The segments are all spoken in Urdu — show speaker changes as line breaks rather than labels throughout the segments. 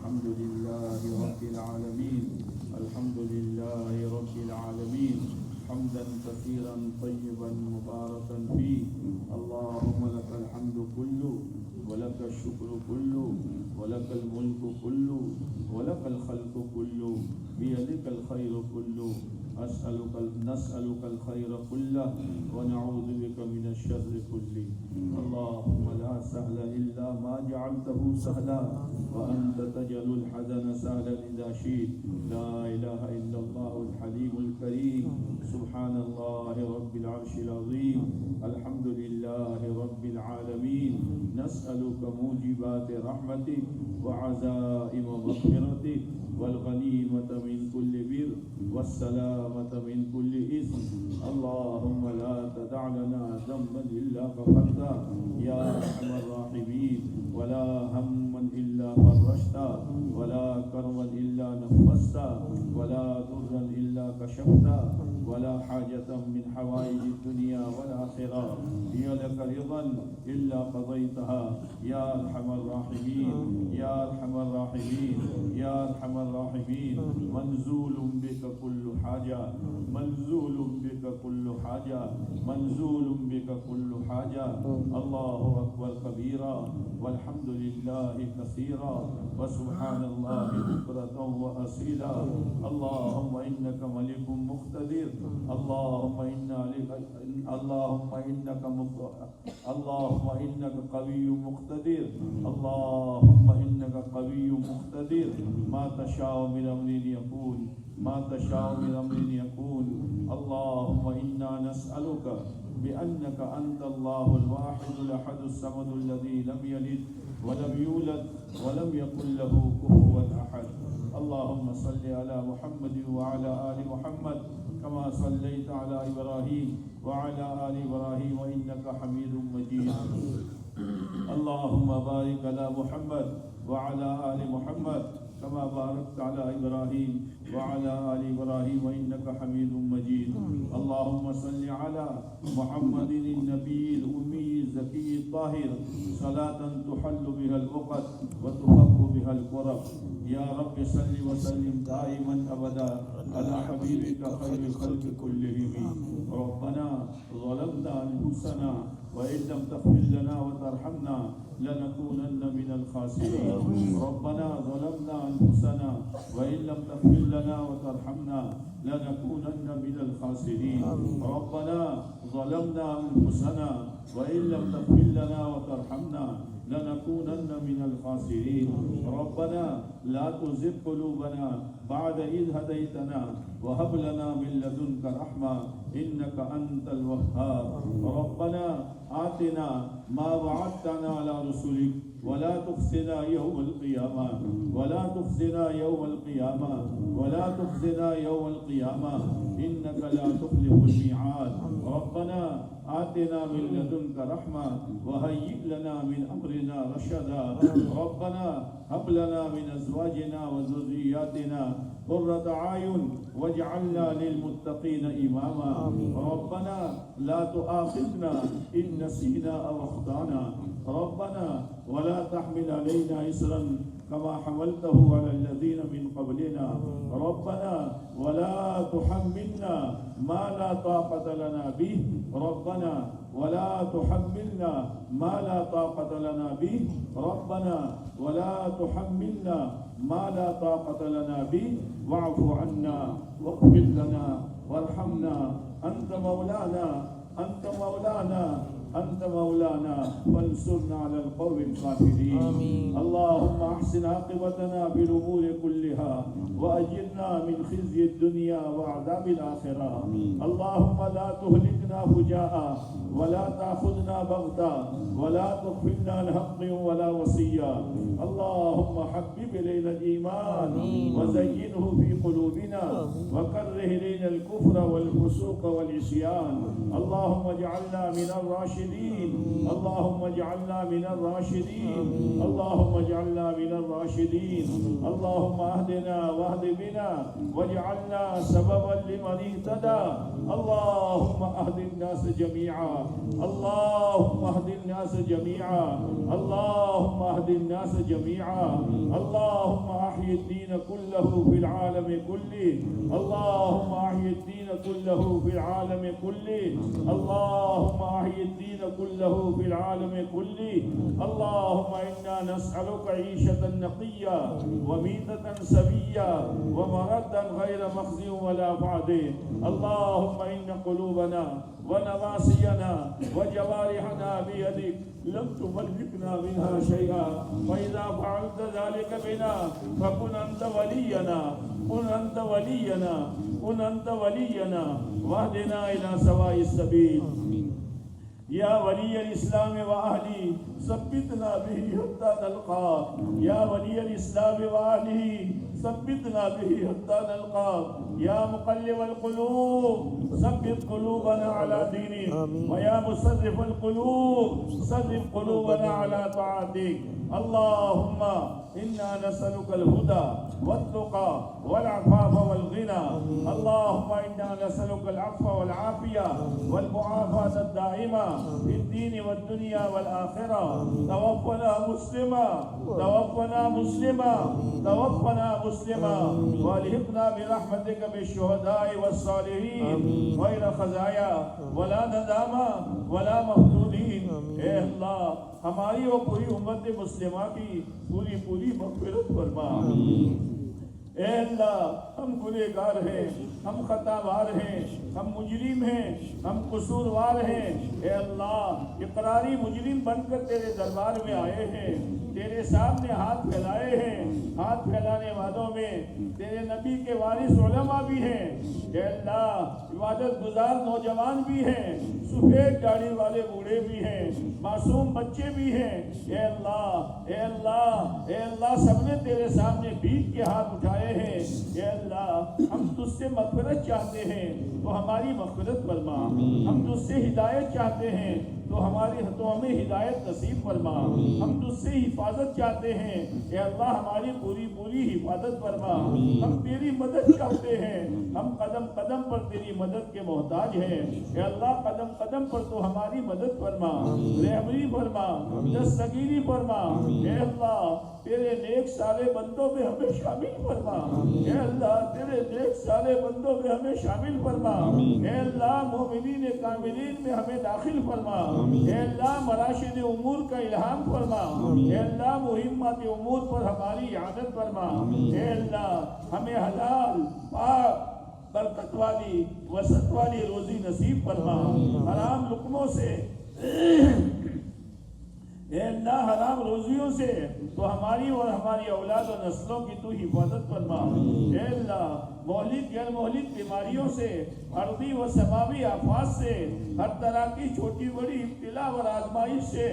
الحمد لله رب العالمين الحمد لله رب العالمين حمدا كثيرا طيبا مباركا فيه اللهم لك الحمد كله ولك الشكر كله ولك الملك كله ولك الخلق كله بيدك الخير كله نسألك الخير كله ونعوذ بك من الشر كله اللهم لا سهل إلا ما جعلته سهلا وأنت تجعل الحزن سهلا إذا شئت لا إله إلا الله الحليم الكريم سبحان الله رب العرش العظيم الحمد لله رب العالمين نسألك موجبات رحمتك وعزائم مغفرتك والغنيمة من كل بر والسلامة من كل إثم اللهم لا تدع لنا ذنبا إلا غفرته يا أرحم الراحمين ولا هما إلا فرجته ولا كربا إلا نفسته ولا ضرا إلا كشفته ولا حاجة من حوائج الدنيا والآخرة هي لك رضا إلا قضيتها يا أرحم الراحمين يا أرحم الراحمين يا أرحم الراحمين منزول بك كل حاجة منزول بك كل حاجة منزول بك كل حاجة الله أكبر كبيرا والحمد لله كثيرا وسبحان الله بكرة وأصيلا اللهم إنك ملك مقتدر اللهم إنك قوي مقتدر اللهم إنك قوي مقتدر ما تشاء من أمر يكون ما تشاء من أمر يكون اللهم إنا نسألك بأنك أنت الله الواحد الأحد الصمد الذي لم يلد ولم يولد ولم يكن له كفوا أحد اللهم صل على محمد وعلى آل محمد كما صليت على إبراهيم وعلى آل إبراهيم إنك حميد مجيد اللهم بارك على محمد وعلى آل محمد كما باركت على إبراهيم وعلى آل إبراهيم إنك حميد مجيد اللهم صل على محمد النبي الأمي الزكي الطاهر صلاة تحل بها العقد وتفك بها الكرب يا رب صل وسلم دائما أبدا على حبيبك خير الخلق كلهم ربنا ظلمنا أنفسنا وإن لم تغفر لنا وترحمنا لنكونن من الخاسرين ربنا ظلمنا أنفسنا وإن لم تغفر لنا وترحمنا لنكونن من الخاسرين ربنا ظلمنا أنفسنا وإن لم تغفر لنا وترحمنا لنكونن من الخاسرين ربنا لا تزغ قلوبنا بعد إذ هديتنا وهب لنا من لدنك رحمة إنك أنت الوهاب ربنا آتنا ما وعدتنا على رسلك ولا تخزنا يوم القيامة ولا تخزنا يوم القيامة ولا تخزنا يوم القيامة إنك لا تخلف الميعاد ربنا آتنا من لدنك رحمة وهيئ لنا من أمرنا رشدا ربنا هب لنا من أزواجنا وذرياتنا قرة أعين واجعلنا للمتقين إماما ربنا لا تؤاخذنا إن نسينا أو أخطأنا ربنا ولا تحمل علينا إصرا كما حملته على الذين من قبلنا ربنا ولا تحملنا ما لا طاقة لنا به ربنا ولا تحملنا ما لا طاقة لنا به ربنا ولا تحملنا ما لا طاقة لنا به واعف عنا واغفر لنا وارحمنا أنت مولانا أنت مولانا أنت مولانا فانصرنا على القوم الكافرين اللهم أحسن عاقبتنا بالأمور كلها وأجرنا من خزي الدنيا وعذاب الآخرة اللهم لا تهلكنا فجاء ولا تأخذنا بغتة ولا تغفلنا الحق ولا وصية اللهم حبب إلينا الإيمان وزينه في قلوبنا وكره إلينا الكفر والفسوق والعصيان اللهم اجعلنا من الراشدين اللهم اجعلنا من الراشدين اللهم اجعلنا من الراشدين اللهم اهدنا واهد بنا واجعلنا سببا لمن اهتدى اللهم اهد الناس جميعا اللهم اهد الناس جميعا اللهم اهد الناس جميعا اللهم احي الدين كله في العالم كله اللهم احي الدين كله في العالم كله اللهم احي الدين كله في العالم كله اللهم انا نسألك عيشة نقية وميتة سوية ومردا غير مخزي ولا بعد اللهم ان قلوبنا ونواسينا وجوارحنا بيدك لم تملكنا منها شيئا فإذا فعلت ذلك بنا فكن أنت ولينا كن أنت ولينا كن أنت ولينا واهدنا إلى سواء السبيل يا ولي الإسلام وأهله ثبتنا به حتى نلقاك يا ولي الإسلام وأهله ثبتنا به حتى نلقاك يا مقلب القلوب ثبت قلوبنا على دينك ويا مصرف القلوب صرف قلوبنا على طاعتك اللهم إنا نسألك الهدى والتقى والعفاف والغنى اللهم إنا نسألك العفو والعافية والمعافاة الدائمة في الدين والدنيا والآخرة توفنا مسلما توفنا مسلما توفنا مسلما والحقنا برحمتك بالشهداء والصالحين غير خزايا ولا ندامة ولا مفتونين اے اللہ ہماری اور پوری امت مسلمہ کی پوری پوری مغفرت فرما اے اللہ ہم گنہگار ہیں ہم خطاوار ہیں ہم مجرم ہیں ہم قصوروار ہیں اے اللہ اقراری مجرم بن کر تیرے دربار میں آئے ہیں تیرے سامنے ہاتھ پھیلائے ہیں ہاتھ پھیلانے والوں میں تیرے نبی کے وارث علماء بھی ہیں اے اللہ عبادت گزار نوجوان بھی ہیں سفید داڑھی والے بوڑھے بھی ہیں معصوم بچے بھی ہیں اے اللہ اے اللہ اے اللہ سب نے تیرے سامنے بھیک کے ہاتھ اٹھائے ہیں اے اللہ ہم تجھ سے مغفرت چاہتے ہیں تو ہماری مغفرت فرما ہم تجھ سے ہدایت چاہتے ہیں تو ہمیں ہدایت نصیب فرما ہم تجھ سے حفاظت چاہتے ہیں اے اللہ ہماری پوری پوری حفاظت فرما ہم تیری مدد چاہتے ہیں ہم قدم قدم پر تیری مدد کے محتاج ہیں اے اللہ قدم قدم پر تو ہماری مدد فرما رحمت فرما دستگیری فرما اے اللہ تیرے نیک سارے بندوں میں ہمیں شامل فرما اے اللہ تیرے نیک سارے بندوں میں ہمیں شامل فرما اے اللہ مومنین کاملین میں ہمیں داخل فرما اے اللہ مراشد امور کا الہام فرما اے اللہ مہمات امور پر ہماری عادت فرما اے اللہ ہمیں حلال پاک برکت والی وسط والی روزی نصیب فرما حرام لقموں سے اے اللہ حرام روزیوں سے تو ہماری اور ہماری اولاد و نسلوں کی تو حفاظت فرما اے اللہ مہلک غیر مہلک بیماریوں سے ارضی و سماوی آفات سے ہر طرح کی چھوٹی بڑی ابتلا اور آزمائش سے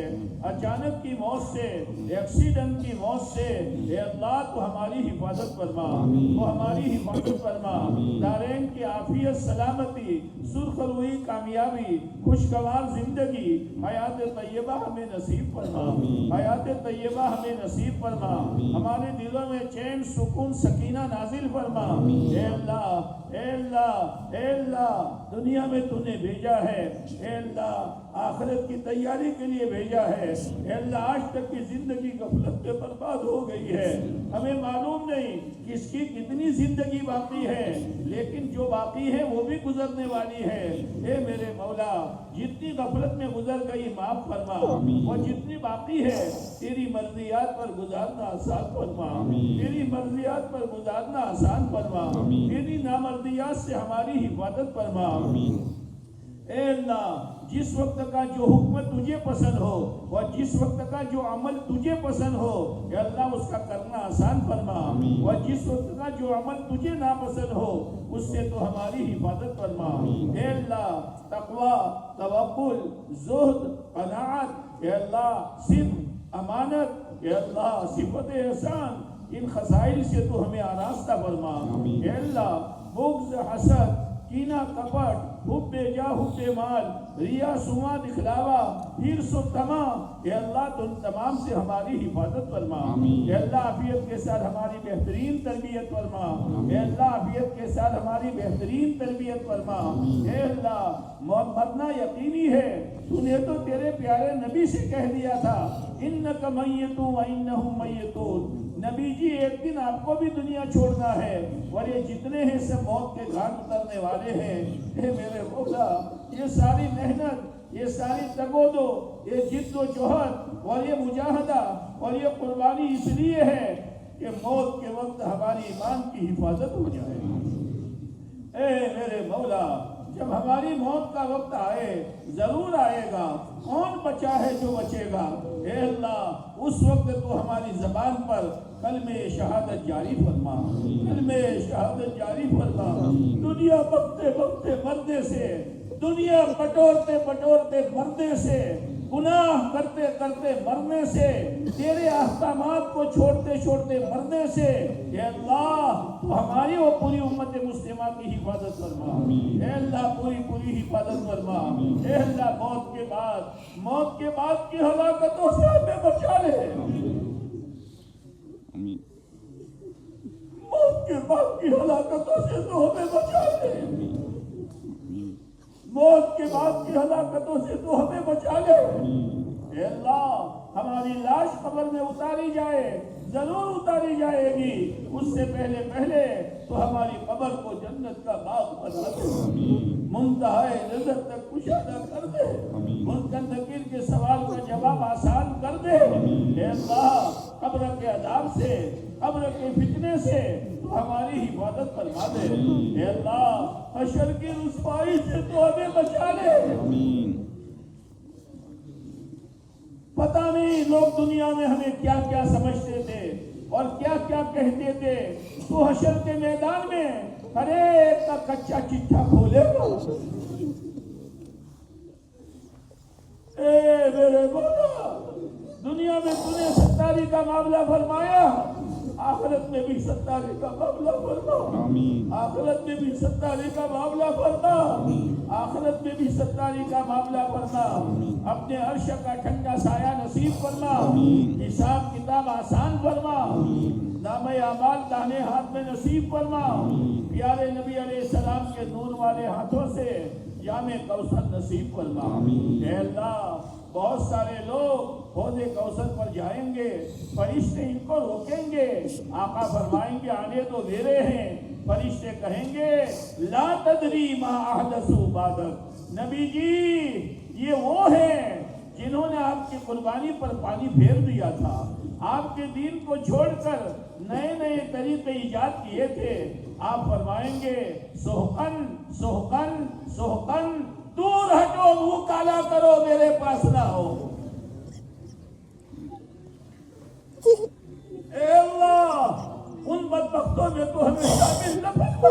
اچانک کی موت سے ایکسیڈنٹ کی موت سے اے اللہ تو ہماری حفاظت فرما تو ہماری حفاظت فرما دارین کی عافیت سلامتی سرخ روئی کامیابی خوشگوار زندگی حیات طیبہ ہمیں نصیب فرما حیات طیبہ ہمیں نصیب فرما ہمارے دلوں میں چین سکون سکینہ نازل فرما اے اللہ اے اللہ اے اللہ دنیا میں تو نے بھیجا ہے اے اللہ آخرت کی تیاری کے لیے بھیجا ہے اے اللہ آج تک کی زندگی غفلت میں برباد ہو گئی ہے ہمیں معلوم نہیں کس کی کتنی زندگی باقی ہے لیکن جو باقی ہے وہ بھی گزرنے والی ہے اے میرے مولا جتنی غفلت میں گزر گئی معاف فرما اور جتنی باقی ہے تیری مرضیات پر گزارنا آسان فرما تیری مرضیات پر گزارنا آسان فرما تیری نامرضیات سے ہماری حفاظت فرما اے اللہ جس وقت کا جو حکم تجھے پسند ہو اور جس وقت کا جو عمل تجھے پسند ہو اے اللہ اس کا کرنا آسان فرما اور جس وقت کا جو عمل تجھے ناپسند ہو اس سے تو ہماری حفاظت فرما اے اللہ تقوی توکل زہد قناعت اے اللہ صدق امانت اے اللہ صفت احسان ان خصائل سے تو ہمیں آراستہ فرما اے اللہ بغض حسد کینہ کپٹ حب جاہ حب مال، ریا سما دکھلاوا، حرص و طمع، اے اللہ تو ان تمام سے ہماری حفاظت فرما۔ اے اللہ عافیت کے ساتھ ہماری بہترین تربیت فرما۔ اے اللہ عافیت کے ساتھ ہماری بہترین تربیت فرما۔ اے اللہ مرنا یقینی ہے، تو نے تو تیرے پیارے نبی سے کہہ دیا تھا انک میت و انہم میتون، نبی جی ایک دن آپ کو بھی دنیا چھوڑنا ہے، اور یہ جتنے ہیں سب موت کے گھاٹ اترنے والے ہیں۔ اے میرے مولا، یہ ساری محنت، یہ ساری تگودو، یہ جد و جہد اور یہ مجاہدہ اور یہ قربانی اس لیے ہے کہ موت کے وقت ہماری ایمان کی حفاظت ہو جائے۔ اے میرے مولا، جب ہماری موت کا وقت آئے، ضرور آئے گا، کون بچا ہے جو بچے گا؟ اے اللہ اس وقت تو ہماری زبان پر کلمہ شہادت جاری فرما، کلمہ شہادت جاری فرما۔ دنیا بکتے بکتے مرنے سے، دنیا بٹورتے بٹورتے مرنے سے، گناہ کرتے کرتے مرنے سے، تیرے احکامات کو چھوڑتے چھوڑتے مرنے سے، اے اللہ تو ہماری وہ پوری امت مسلمہ کی حفاظت فرما۔ اے اللہ پوری پوری حفاظت فرما۔ اے اللہ موت کے بعد کی ہلاکتوں سے ہمیں بچا لے، موت کے بعد کی ہلاکتوں سے تو ہمیں بچا لے، موت کے بعد کی ہلاکتوں سے تو ہمیں بچا لے۔ اے اللہ ہماری لاش قبر میں اتاری جائے، ضرور اتاری جائے گی، اس سے پہلے تو ہماری قبر کو جنت کا باغ بنا دے، منتہائے لذت تک کشادہ کر دے، منکر نکیر کے سوال کا جواب آسان کر دے۔ اے اللہ قبر کے عذاب سے، قبر کے فتنے سے تو ہماری حفاظت فرما دے۔ اے اللہ حشر کی رسوائی سے تو ہمیں بچا لے۔ پتہ نہیں لوگ دنیا میں ہمیں کیا کیا سمجھتے تھے اور کیا کیا کہتے تھے، تو حشر کے میدان میں ہر ایک کا کچا چٹھا کھولے گا۔ اے میرے مولا، دنیا میں تو نے ستاری کا معاملہ فرمایا، آخرت میں بھی ستاری کا معاملہ فرما، آخرت میں بھی ستاری کا معاملہ فرما، آخرت میں بھی ستاری کا معاملہ فرما، اپنے عرش کا ٹھنڈا سایہ نصیب فرما، حساب کتاب آسان فرما، نام اعمال داہنے ہاتھ میں نصیب فرما، پیارے نبی علیہ السلام کے نور والے ہاتھوں سے جام کوثر نصیب فرما۔ اے اللہ بہت سارے لوگ حوض کوثر پر جائیں گے، فرشتے ان کو روکیں گے، آقا فرمائیں گے آنے تو دے رہے ہیں، فرشتے کہیں گے لا تدری ما احدثوا بعدک، نبی جی یہ وہ ہیں جنہوں نے آپ کی قربانی پر پانی پھیر دیا تھا، آپ کے دین کو چھوڑ کر نئے نئے طریقے ایجاد کیے تھے۔ آپ فرمائیں گے سحقن سحقن سحقن، دور ہٹو، منہ کالا کرو، میرے پاس نہ ہو۔ اے اللہ ان بدبختوں میں تو ہمیں شامل نہ فرما۔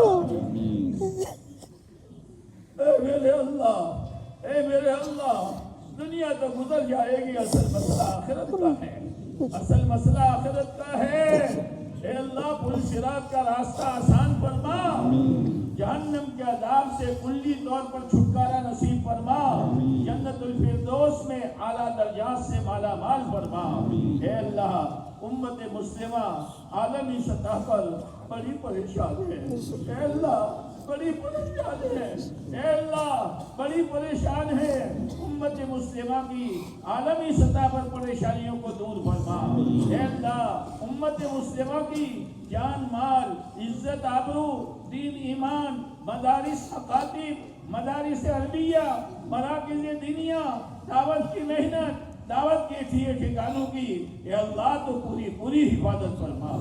اے میرے اللہ، اے میرے اللہ، دنیا تو گزر جائے گی، اصل مسئلہ آخرت کا ہے، اصل مسئلہ آخرت کا ہے۔ اے اللہ پل صراط کا راستہ آسان فرما، جہنم کے عذاب سے کلی طور پر چھٹکارا نصیب فرما، جنت الفردوس میں اعلیٰ درجات سے مالا مال فرما۔ اے اللہ امت مسلمہ عالمی سطح پر بڑی پریشان ہے، اے اللہ بڑی پریشان ہے، اے اللہ بڑی پریشان ہے، امت مسلمہ کی عالمی سطح پر پریشانیوں کو دور فرما۔ اے اللہ امت مسلمہ کی جان مال عزت آبرو دین ایمان مدارس اکاتب مدارس عربیہ مراکز دینیہ دعوت کی محنت دعوت کے ٹھکانوں کی اے اللہ تو پوری پوری حفاظت فرما،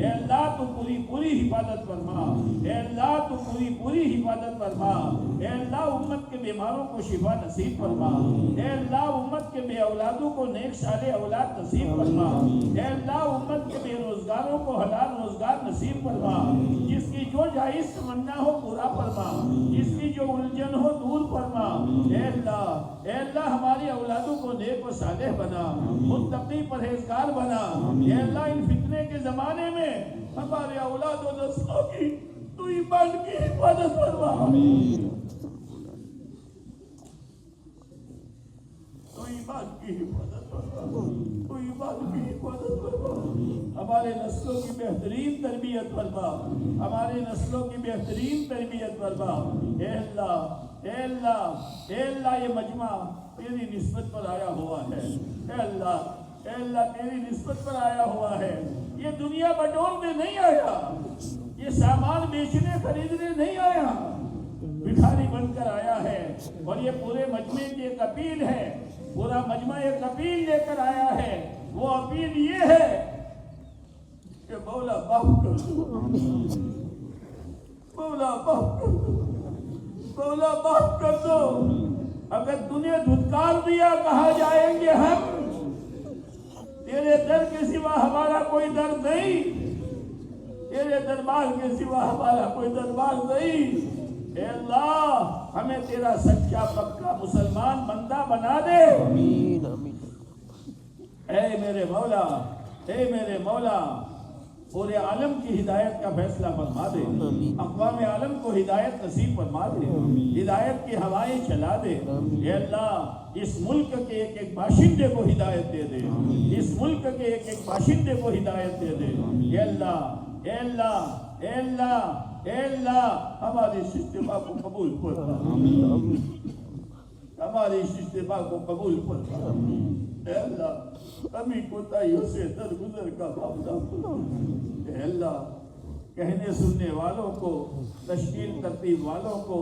اے اللہ تو پوری پوری حفاظت فرما، اے اللہ تو پوری پوری حفاظت فرما، اے اللہ امت کے بیماروں کو شفا نصیب فرما، اے اللہ امت کے بے اولادوں کو نیک صالح اولاد نصیب فرما، اے اللہ امت کے بے روزگاروں کو حلال روزگار نصیب فرما، جس کی جو جائز تمنا ہو پورا فرما، جس کی جو الجھن ہو دور فرما۔ اے اللہ ہماری اولادوں کو نیک و صالح بنا، متقی پرہیزگار بنا۔ اے اللہ ان فتنے کے زمانے میں ہمارے اولاد و نسلوں کی تو ایمان کی حفاظت فرما۔ ایمان کی حفاظت فرما، تو ایمان کی حفاظت فرما، ہمارے نسلوں کی بہترین تربیت فرما، ہمارے نسلوں کی بہترین تربیت فرما۔ اے اللہ، اے اللہ، اے اللہ، یہ مجمع تیری نسبت پر آیا ہوا ہے۔ اے اللہ، اے اللہ، تیری نسبت پر آیا ہوا ہے۔ یہ دنیا بٹورنے نہیں آیا، یہ سامان بیچنے خریدنے نہیں آیا، بھکاری بن کر آیا ہے۔ اور یہ پورے مجمع کی ایک اپیل ہے، پورا مجمع ایک اپیل لے کر آیا ہے۔ وہ اپیل یہ ہے کہ مولا معاف کر دو، مولا معاف کر دو، مولا معاف کر دو۔ اگر تُونے دھتکار دیا، کہا جائیں گے ہم تیرے در کے سوا ہمارا کوئی در نہیں، تیرے دربار کے سوا ہمارا کوئی دربار نہیں۔ اے اللہ، ہمیں تیرا سچا پکا مسلمان بندہ بنا دے۔ اے میرے مولا، اے میرے مولا، پورے عالم کی ہدایت کا فیصلہ فرما دے، اقوام عالم کو ہدایت نصیب فرما دے، ہدایت کی ہوائیں چلا دے۔ اے اللہ، اس ملک کے ایک ایک باشندے کو ہدایت دے دے، اس ملک کے ایک ایک باشندے کو ہدایت دے دے۔ اے اللہ، اے اللہ، اے اللہ، اے اللہ، ہماری اس اجتماع کو قبول فرما، ہماری اس اجتماع کو قبول فرما۔ اے اللہ، ہمیں کوتاہیوں سے درگزر کا معاملہ فرما۔ اے اللہ، کہنے سننے والوں کو، تشکیل ترتیب والوں کو،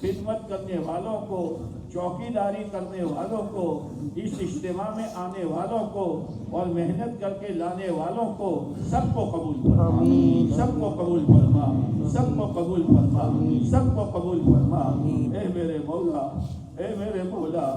خدمت کرنے والوں کو، چوکیداری کرنے والوں کو، اس اجتماع میں آنے والوں کو اور محنت کر کے لانے والوں کو، سب کو قبول فرما، سب کو قبول فرما، سب کو قبول فرما، سب کو قبول فرما۔ اے میرے مولا، اے میرے مولا،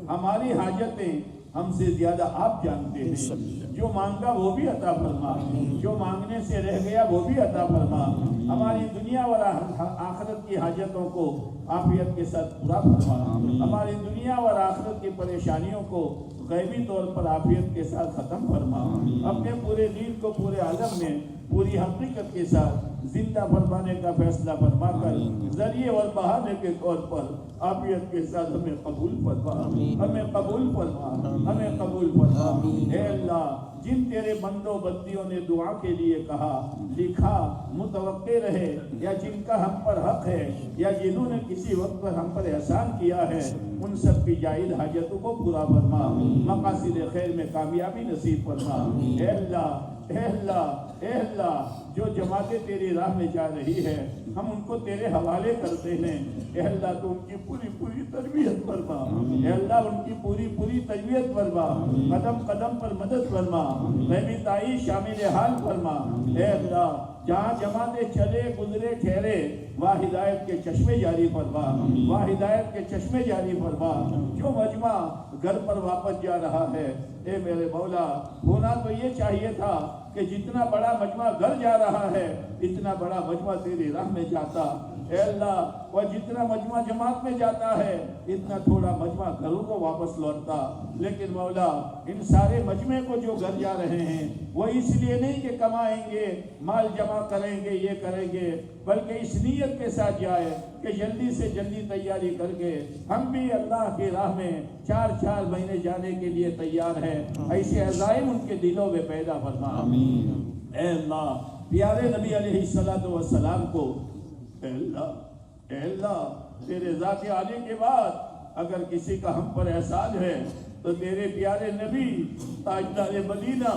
ہماری حاجتیں ہم سے زیادہ آپ جانتے ہیں، جو مانگا وہ بھی عطا فرما، جو مانگنے سے رہ گیا وہ بھی عطا فرما۔ ہماری دنیا اور آخرت کی حاجتوں کو عافیت کے ساتھ پورا فرما، ہماری دنیا اور آخرت کی پریشانیوں کو غیبی طور پر عافیت کے ساتھ ختم فرما۔ اپنے پورے دین کو پورے عالم میں پوری حقیقت کے ساتھ زندہ فرمانے کا فیصلہ فرما کر ذریعے اور بہانے کے طور پر عافیت کے ساتھ ہمیں قبول فرما، ہمیں قبول فرما، ہمیں قبول فرما۔ اے اللہ، جن تیرے بندوں بندیوں نے دعا کے لیے کہا، لکھا، متوقع رہے، یا جن کا ہم پر حق ہے، یا جنہوں نے کسی وقت پر ہم پر احسان کیا ہے، ان سب کی جائز حاجتوں کو پورا فرما، مقاصد خیر میں کامیابی نصیب فرما۔ اے اللہ، اے اللہ، اے اللہ، جو جماعتیں تیری راہ میں جا رہی ہے، ہم ان کو تیرے حوالے کرتے ہیں۔ اے اللہ، تو ان کی پوری پوری تربیت فرما، اے اللہ، ان کی پوری پوری تربیت فرما، قدم قدم پر مدد فرما، غیبی تائید شامل حال فرما۔ اے اللہ، جہاں جماعتیں چلے گزرے ٹھہرے، وہاں ہدایت کے چشمے جاری فرما، وہاں ہدایت کے چشمے جاری فرما۔ جو مجمع گھر پر واپس جا رہا ہے، اے میرے مولا، ہونا تو یہ چاہیے تھا کہ جتنا بڑا مجمع گھر جا رہا ہے، اتنا بڑا مجمع تیری راہ میں جاتا۔ اے اللہ، اور جتنا مجمع جماعت میں جاتا ہے، اتنا تھوڑا مجمع گھروں کو واپس لوٹتا۔ لیکن مولا، ان سارے مجمع کو جو گھر جا رہے ہیں، وہ اس لیے نہیں کہ کمائیں گے، مال جمع کریں گے، یہ کریں گے، بلکہ اس نیت کے ساتھ جائے کہ جلدی سے جلدی تیاری کر کے ہم بھی اللہ کی راہ میں 4 مہینے جانے کے لیے تیار ہیں۔ ایسے عزائم ان کے دلوں میں پیدا فرما۔ اے اللہ، پیارے نبی علیہ السلام کو، اے اللہ، اے اللہ، تیرے ذات عالی کے بعد اگر کسی کا ہم پر احسان ہے تو تیرے پیارے نبی تاجدار مدینہ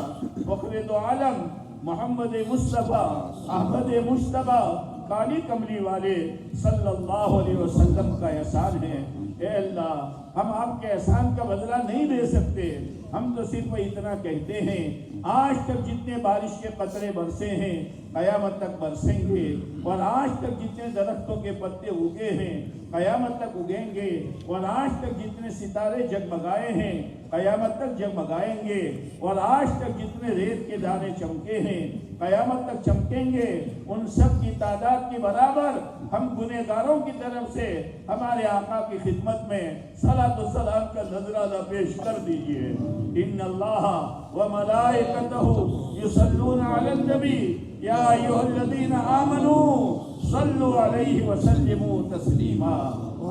فخر دو عالم محمد مصطفیٰ احمد مجتبیٰ کالی کملی والے صلی اللہ علیہ وسلم کا احسان ہے۔ اے اللہ، ہم آپ کے احسان کا بدلہ نہیں دے سکتے، ہم تو صرف اتنا کہتے ہیں، آج تک جتنے بارش کے قطرے برسے ہیں قیامت تک برسیں گے، اور آج تک جتنے درختوں کے پتے اگے ہیں قیامت تک اگیں گے، اور آج تک جتنے ستارے جگمگائے ہیں قیامت تک جگمگائیں گے، اور آج تک جتنے ریت کے دانے چمکے ہیں قیامت تک چمکیں گے۔ ان سب کی تعداد کے برابر ہم گنہگاروں کی طرف سے ہمارے آقا کی خدمت میں صلاۃ و سلام کا نذرانہ پیش کر دیجئے۔ ان اللہ و ملائکتہ یصلون علی النبی یا ایھا الذین آمنوا صلوا علیہ وسلموا تسلیما۔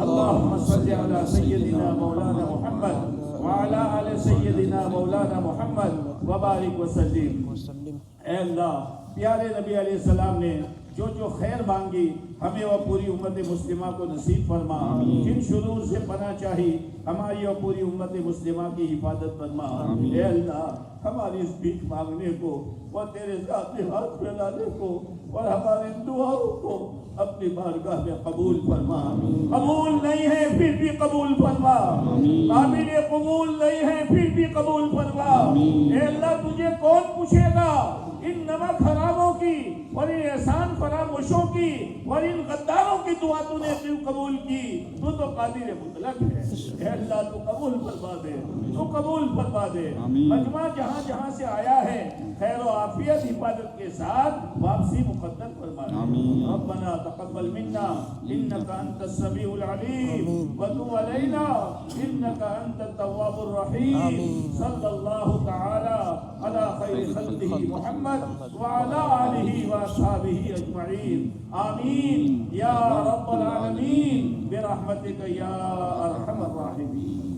اللہم صل علی سیدنا مولانا محمد وعلى آل سیدنا مولانا محمد وبارک وسلم۔ اے اللہ پیارے نبی علیہ السلام نے جو خیر مانگی ہمیں وہ پوری امت مسلمہ کو نصیب فرما، جن شرور سے پناہ چاہی ہماری اور پوری امت مسلمہ کی حفاظت فرما۔ اے اللہ ہماری اس بھیک مانگنے کو اور تیرے ذاتی ہاتھ پھیلانے کو اور ہماری دعاؤں کو اپنی بارگاہ میں قبول فرما۔ قبول نہیں ہے پھر بھی قبول فرما، قابل قبول نہیں ہے پھر بھی قبول فرما۔ اے اللہ تجھے کون پوچھے گا ان نمک حراموں کی اور ان احسان فراموشوں کی اور ان غداروں کی دعا تو نے کیوں قبول کی؟ تو قادر مطلق ہے۔ اے اللہ تو قبول فرما دے، تو قبول فرما دے۔ مجمع جہاں جہاں سے آیا ہے خیر و عافیت حفاظت کے ساتھ واپسی مقدر فرما دے۔ ربنا تقبل منا انك انت السميع العليم وتب علينا انك انت التواب الرحيم۔ صلی اللہ تعالی على خیر خلقه محمد وعلى آلہ واصحابہ اجمعین، آمین یا رب العالمین برحمتک یا ارحم الراحمین۔